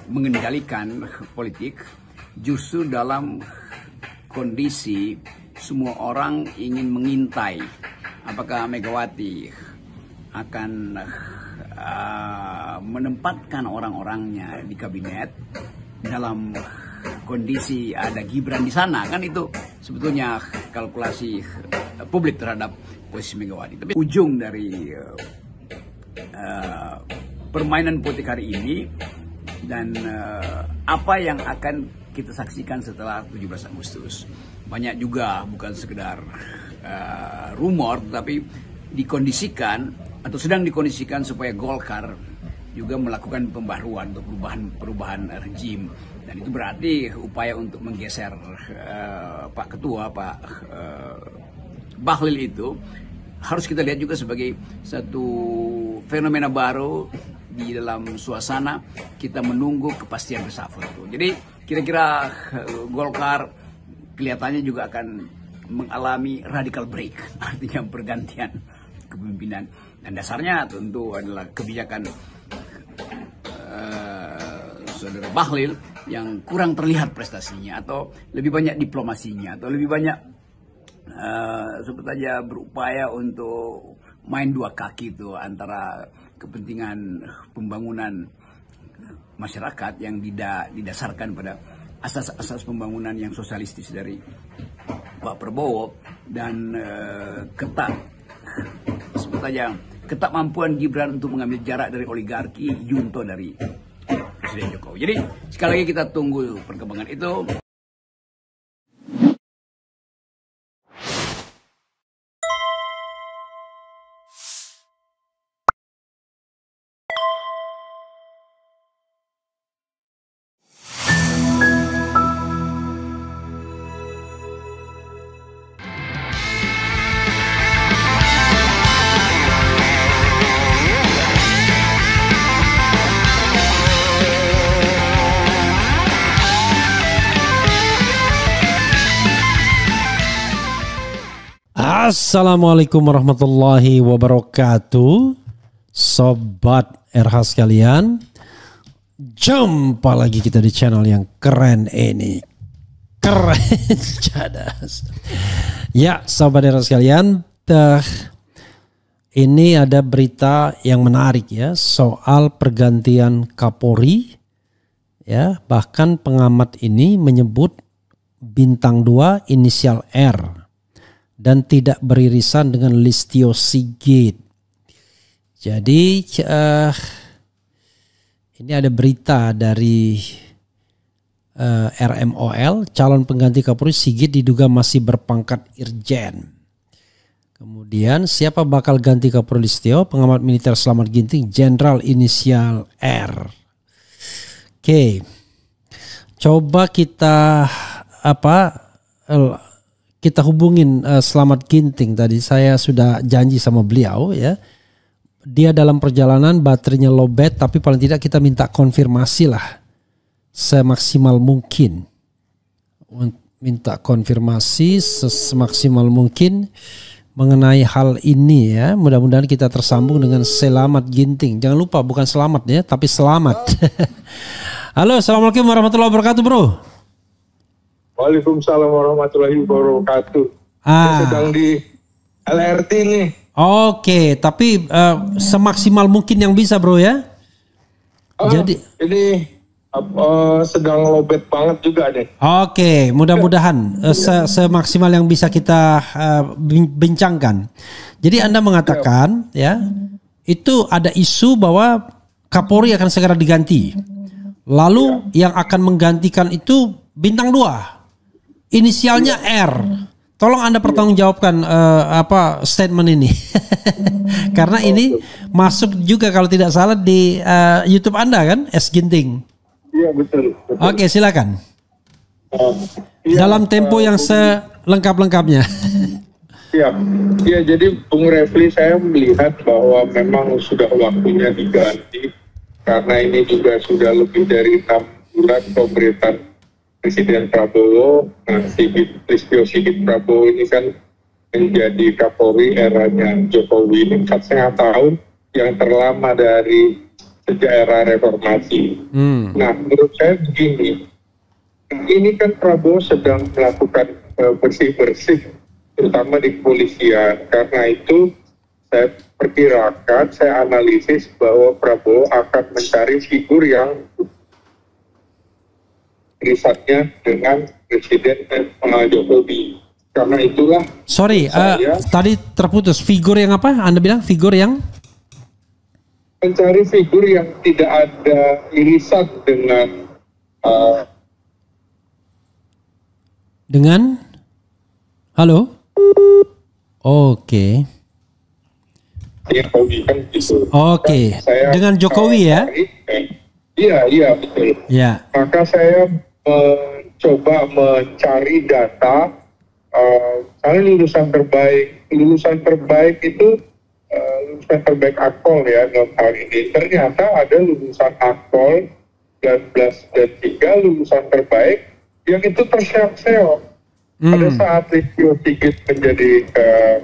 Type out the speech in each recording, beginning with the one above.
mengendalikan politik justru dalam kondisi semua orang ingin mengintai apakah Megawati akan menempatkan orang-orangnya di kabinet dalam kondisi ada Gibran di sana. Kan itu sebetulnya kalkulasi publik terhadap posisi Megawati. Tapi ujung dari permainan politik hari ini dan apa yang akan kita saksikan setelah 17 Agustus. Banyak juga bukan sekedar rumor, tapi dikondisikan atau sedang dikondisikan supaya Golkar juga melakukan pembaruan untuk perubahan rejim, dan itu berarti upaya untuk menggeser Pak Ketua Pak Bahlil itu harus kita lihat juga sebagai satu fenomena baru di dalam suasana kita menunggu kepastian reshuffle itu. Jadi kira-kira Golkar kelihatannya juga akan mengalami radical break, artinya pergantian kepemimpinan, dan dasarnya tentu adalah kebijakan saudara Bahlil yang kurang terlihat prestasinya, atau lebih banyak diplomasinya, atau lebih banyak sebetulnya berupaya untuk main dua kaki itu antara kepentingan pembangunan masyarakat yang didasarkan pada asas-asas pembangunan yang sosialistis dari Pak Prabowo dan ketakmampuan Gibran untuk mengambil jarak dari oligarki junto dari Presiden Jokowi. Jadi sekali lagi kita tunggu perkembangan itu. Assalamualaikum warahmatullahi wabarakatuh, sobat RH sekalian. Jumpa lagi kita di channel yang keren ini, keren cadas. Ya, sobat RH sekalian, ini ada berita yang menarik ya soal pergantian Kapolri. Ya, bahkan pengamat ini menyebut bintang 2 inisial R dan tidak beririsan dengan Listio Sigit. Jadi ini ada berita dari RMOL, calon pengganti Kapolri Sigit diduga masih berpangkat Irjen. Kemudian siapa bakal ganti Kapolri Listio? Pengamat militer Slamet Ginting, Jenderal inisial R. Oke, coba kita kita hubungin Slamet Ginting. Tadi saya sudah janji sama beliau ya. Dia dalam perjalanan, baterainya lowbat, tapi paling tidak kita minta konfirmasi lah semaksimal mungkin. Minta konfirmasi semaksimal mungkin mengenai hal ini ya. Mudah-mudahan kita tersambung dengan Slamet Ginting. Jangan lupa bukan selamat ya, tapi selamat. Halo, assalamualaikum warahmatullahi wabarakatuh, bro. Waalaikumsalam warahmatullahi wabarakatuh. Saya sedang di LRT nih. Oke, tapi semaksimal mungkin yang bisa, bro ya. Jadi ini sedang lowbat banget juga deh. Oke, mudah-mudahan semaksimal yang bisa kita bincangkan. Jadi Anda mengatakan ya, itu ada isu bahwa Kapolri akan segera diganti. Lalu yang akan menggantikan itu bintang 2. Inisialnya R. Tolong Anda pertanggungjawabkan statement ini. Karena ini masuk juga kalau tidak salah di YouTube Anda kan, S Ginting. Iya, betul. Oke, silakan. Dalam tempo yang selengkap-lengkapnya. Iya. Ya, jadi Bung Refli, saya melihat bahwa memang sudah waktunya diganti karena ini juga sudah lebih dari 6 bulan pemerintahan Presiden Prabowo. Listio Sigit Prabowo ini kan menjadi Kapolri eranya Jokowi ini 4,5 tahun, yang terlama dari sejak era reformasi. Nah, menurut saya begini, ini kan Prabowo sedang melakukan bersih-bersih, terutama di kepolisian. Karena itu saya perkirakan, saya analisis bahwa Prabowo akan mencari figur yang risetnya dengan Presiden Jokowi. Karena itulah. Sorry, tadi terputus. Figur yang apa? Anda bilang figur yang? Mencari figur yang tidak ada irisan dengan halo? Oke. Jokowi kan gitu. Oke. Dengan Jokowi ya? Iya betul. Ya. Maka saya mencoba mencari data. Misalnya lulusan terbaik itu lulusan terbaik Akpol ya dalam hal ini. Ternyata ada lulusan Akpol 19 dan 3 lulusan terbaik yang itu terseok-seok. Pada saat Listio Sigit menjadi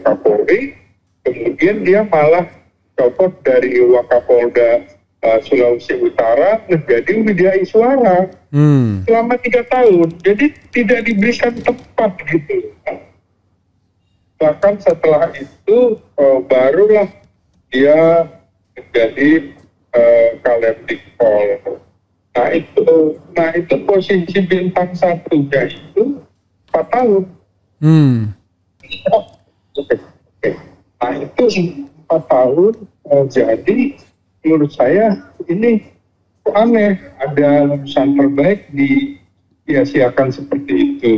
Kapolri, kemudian dia malah copot dari Wakapolda Sulawesi Utara menjadi Widya Iswara selama 3 tahun. Jadi tidak diberikan tempat gitu. Bahkan setelah itu barulah dia menjadi Kalemdikpol. Nah itu posisi bintang satunya itu 4 tahun. Nah itu 4 tahun. Jadi menurut saya ini aneh, ada lulusan terbaik disia-siakan seperti itu.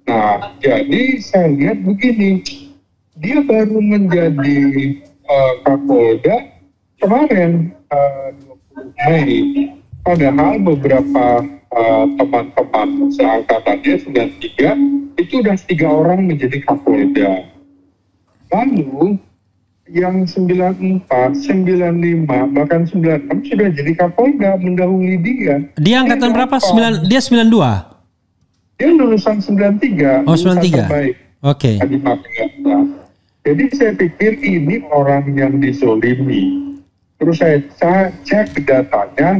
Nah, jadi saya lihat begini, dia baru menjadi Kapolda kemarin 20 Mei, padahal beberapa teman-teman seangkatannya 93 itu udah 3 orang menjadi Kapolda. Lalu yang 94, 95, bahkan 96 sudah jadi Kapolda mendahului dia. Dia angkatan berapa? Dia 92? Dia lulusan 93. Oh, 93. Oke. Jadi saya pikir ini orang yang dizolimi. Terus saya cek datanya,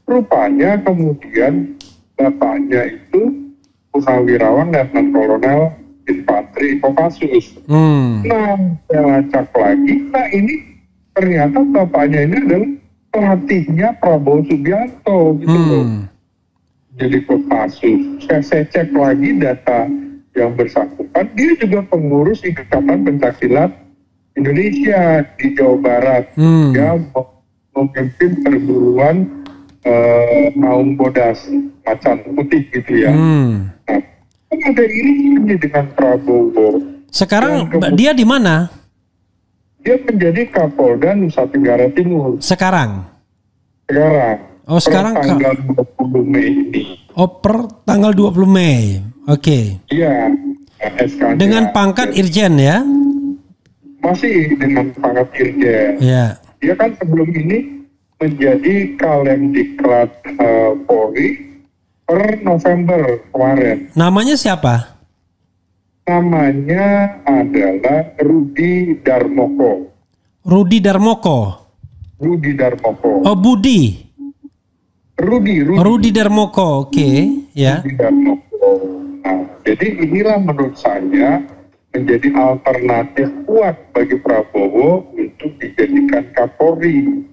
rupanya kemudian bapaknya itu Purnawirawan Letnan Kolonel Infanteri Kopassus. Nah, saya lacak lagi. Nah, ini ternyata bapaknya ini adalah pelatihnya Prabowo Subianto gitu loh. Jadi Kopassus. Saya cek lagi data yang bersangkutan. Dia juga pengurus Ikatan Pencaksilat Indonesia di Jawa Barat. Dia memimpin perguruan Maung Bodas Macan Putih gitu ya. Nah, ada irisannya dengan Prabowo. Sekarang dia di mana? Dia menjadi Kapolda Nusa Tenggara Timur. Sekarang. Oh, sekarang tanggal 20 Mei ini. Oh, per tanggal 20 Mei. Oke. Iya. SK-nya. Dengan pangkat Irjen ya? Masih dengan pangkat Irjen. Iya. Dia kan sebelum ini menjadi Kalemdiklat Polri per November kemarin. Namanya siapa? Namanya adalah Rudi Darmoko. Rudi Darmoko. Oh, Budi. Rudi Darmoko, oke. Ya. Rudi Darmoko. Nah, jadi inilah menurut saya menjadi alternatif kuat bagi Prabowo untuk dijadikan Kapolri.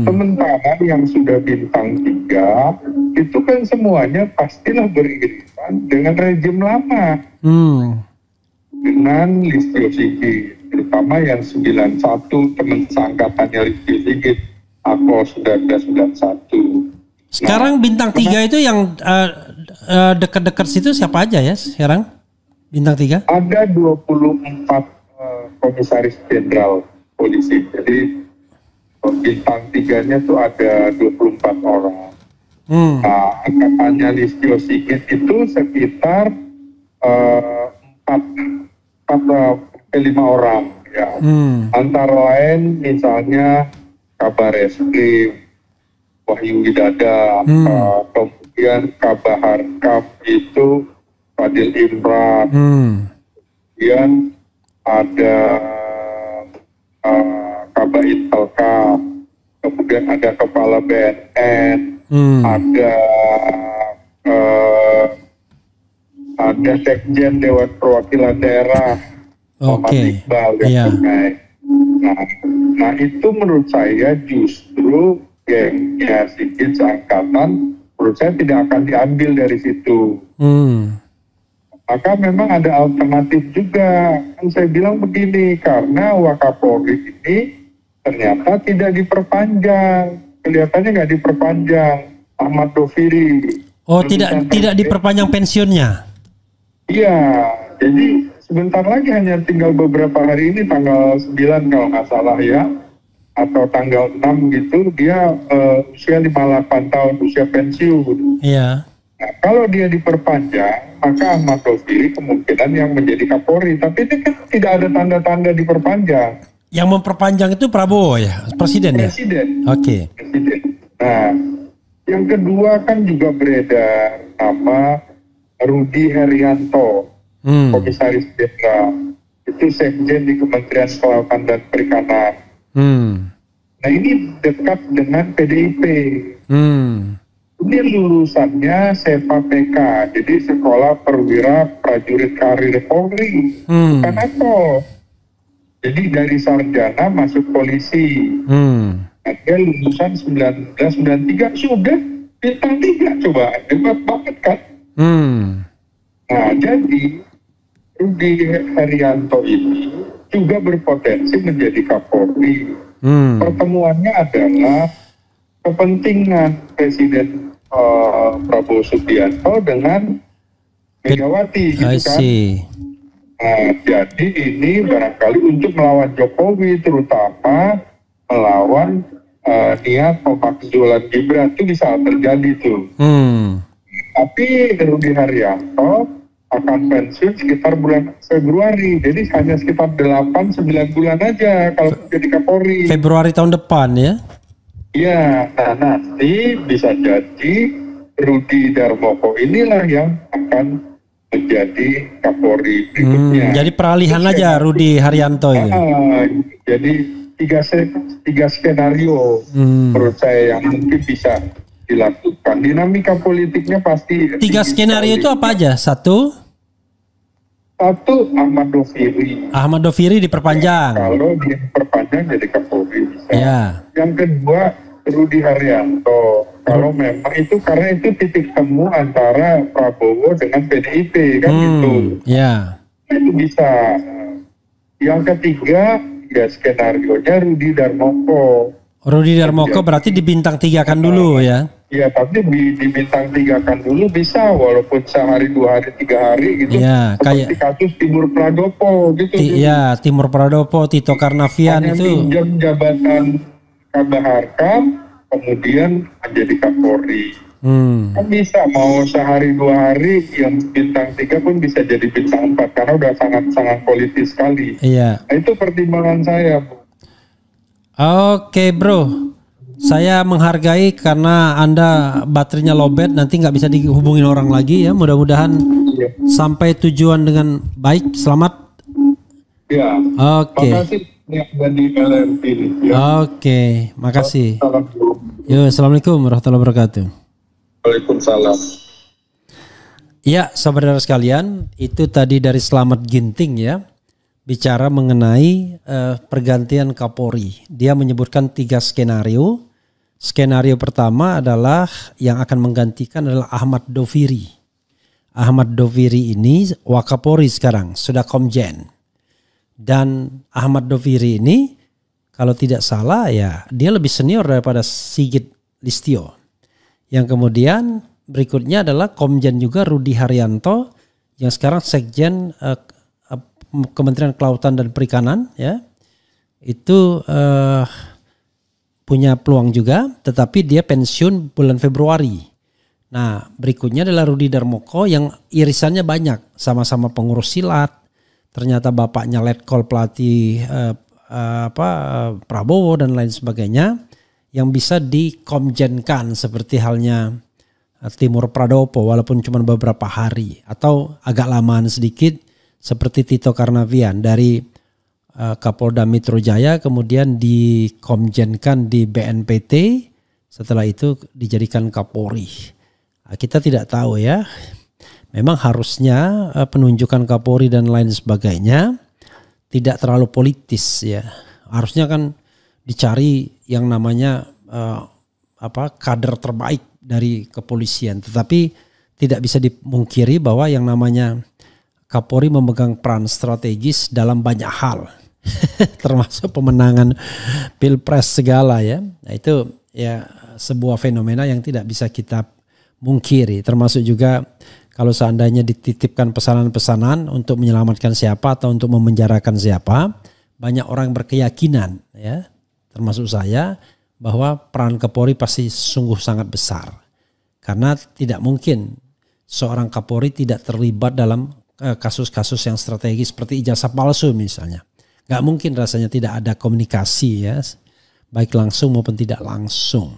Sementara yang sudah bintang 3 itu kan semuanya pastilah beririsan dengan rejim lama. Dengan Listio Sigit, terutama yang 91 teman seangkatannya Listio Sigit, Akpol 1991. Sekarang bintang 3 itu yang dekat-dekat situ siapa aja ya sekarang? Bintang 3? Ada 24 komisaris jenderal polisi. Jadi bintang 3-nya tuh ada 24 orang. Nah, angkatannya Listio Sigit itu sekitar 5 orang ya. Antara lain misalnya Kabar Eskrim, Wahyu Widada, kemudian Kabahar Kap itu Fadil Imran, kemudian ada Kabait Telkam, kemudian ada kepala BNN, ada sekjen Dewan Perwakilan Daerah, Muhammad Iqbal yang terkait. Nah itu menurut saya justru gengnya Sigit seangkatan, menurut saya tidak akan diambil dari situ. Maka memang ada alternatif juga. Kan saya bilang begini, karena Wakapolri ini ternyata tidak diperpanjang, kelihatannya nggak diperpanjang. Ahmad Doviri. Oh, tidak diperpanjang pensiunnya? Iya, jadi sebentar lagi, hanya tinggal beberapa hari ini, tanggal 9 kalau nggak salah ya, atau tanggal 6 gitu, dia usia 58 tahun, usia pensiun. Iya. Nah, kalau dia diperpanjang, maka Ahmad Doviri kemungkinan yang menjadi Kapolri. Tapi ini kan tidak ada tanda-tanda diperpanjang. Yang memperpanjang itu Prabowo ya? Presiden ya? Presiden. Oke. Presiden. Nah, yang kedua kan juga beredar nama Rudi Herianto, Komisaris Jenderal. Itu Sekjen di Kementerian Kelautan dan Perikanan. Nah ini dekat dengan PDIP. Ini lulusannya SEPA PK, jadi Sekolah Perwira Prajurit Karir Polri, bukan AKO. Jadi dari sarjana masuk polisi. Dia lulusan 1993, sudah bintang 3, coba hebat banget kan. Nah jadi Rudi Herianto ini juga berpotensi menjadi Kapolri. Pertemuannya adalah kepentingan Presiden Prabowo Subianto dengan Megawati, gitu kan. Nah, jadi ini barangkali untuk melawan Jokowi, terutama melawan niat pemakzulan Gibran, itu bisa terjadi tuh. Tapi Rudi Haryanto akan pensiun sekitar bulan Februari, jadi hanya sekitar 8-9 bulan aja kalau jadi Kapolri. Februari tahun depan ya? Iya, nah nanti bisa jadi Rudi Darmoko inilah yang akan menjadi Kapolri berikutnya. Jadi peralihan aja Rudi Haryanto itu. Jadi tiga skenario menurut saya yang mungkin bisa dilakukan. Dinamika politiknya pasti. 3 skenario itu apa aja? Satu Ahmad Doviri. Ahmad Doviri diperpanjang. Kalau dia diperpanjang jadi Kapolri bisa. Ya. Yang kedua Rudi Haryanto. Kalau memang itu karena itu titik temu antara Prabowo dengan PDIP kan gitu. Ya. Itu bisa. Yang ketiga ya skenarionya Rudi Darmoko. Rudi Darmoko berarti dibintang 3-kan dulu ya? Iya, tapi di bintang 3-kan dulu bisa, walaupun sehari, 2 hari, 3 hari gitu. Ya, seperti kasus Timur Pradopo gitu. Iya, Timur Pradopo, Tito Karnavian. Hanya itu pinjam jabatan Kabaharkam, kemudian menjadi Kapolri. Kan bisa, mau sehari 2 hari, yang bintang 3 pun bisa jadi bintang 4 karena udah sangat-sangat politis sekali. Iya. Nah, itu pertimbangan saya, Bu. Oke bro, saya menghargai karena Anda baterainya lowbat, nanti nggak bisa dihubungin orang lagi ya. Mudah-mudahan sampai tujuan dengan baik, selamat. Ya. Oke. Makasih yang di LRT. Ya. Oke, makasih. Yo, assalamualaikum warahmatullahi wabarakatuh. Waalaikumsalam. Ya, saudara sekalian, itu tadi dari Slamet Ginting ya. Bicara mengenai pergantian Kapolri. Dia menyebutkan 3 skenario. Skenario pertama adalah yang akan menggantikan adalah Ahmad Doviri. Ahmad Doviri ini Wakapolri sekarang, sudah Komjen. Dan Ahmad Doviri ini kalau tidak salah ya dia lebih senior daripada Sigit Listio. Yang kemudian berikutnya adalah Komjen juga Rudi Haryanto yang sekarang Sekjen Kementerian Kelautan dan Perikanan ya, itu punya peluang juga, tetapi dia pensiun bulan Februari. Nah berikutnya adalah Rudi Darmoko yang irisannya banyak, sama-sama pengurus silat, ternyata bapaknya letkol pelatih Prabowo dan lain sebagainya, yang bisa dikomjenkan seperti halnya Timur Pradopo walaupun cuma beberapa hari atau agak lamaan sedikit. Seperti Tito Karnavian dari Kapolda Metro Jaya, kemudian dikomjenkan di BNPT, setelah itu dijadikan Kapolri. Kita tidak tahu ya. Memang harusnya penunjukan Kapolri dan lain sebagainya tidak terlalu politis ya. Harusnya kan dicari yang namanya kader terbaik dari kepolisian. Tetapi tidak bisa dimungkiri bahwa yang namanya Kapolri memegang peran strategis dalam banyak hal. Termasuk pemenangan Pilpres segala ya. Nah, itu ya sebuah fenomena yang tidak bisa kita mungkiri. Termasuk juga kalau seandainya dititipkan pesanan-pesanan untuk menyelamatkan siapa atau untuk memenjarakan siapa, banyak orang berkeyakinan ya, termasuk saya, bahwa peran Kapolri pasti sungguh sangat besar. Karena tidak mungkin seorang Kapolri tidak terlibat dalam kasus-kasus yang strategis seperti ijazah palsu misalnya. Gak mungkin rasanya tidak ada komunikasi ya, baik langsung maupun tidak langsung.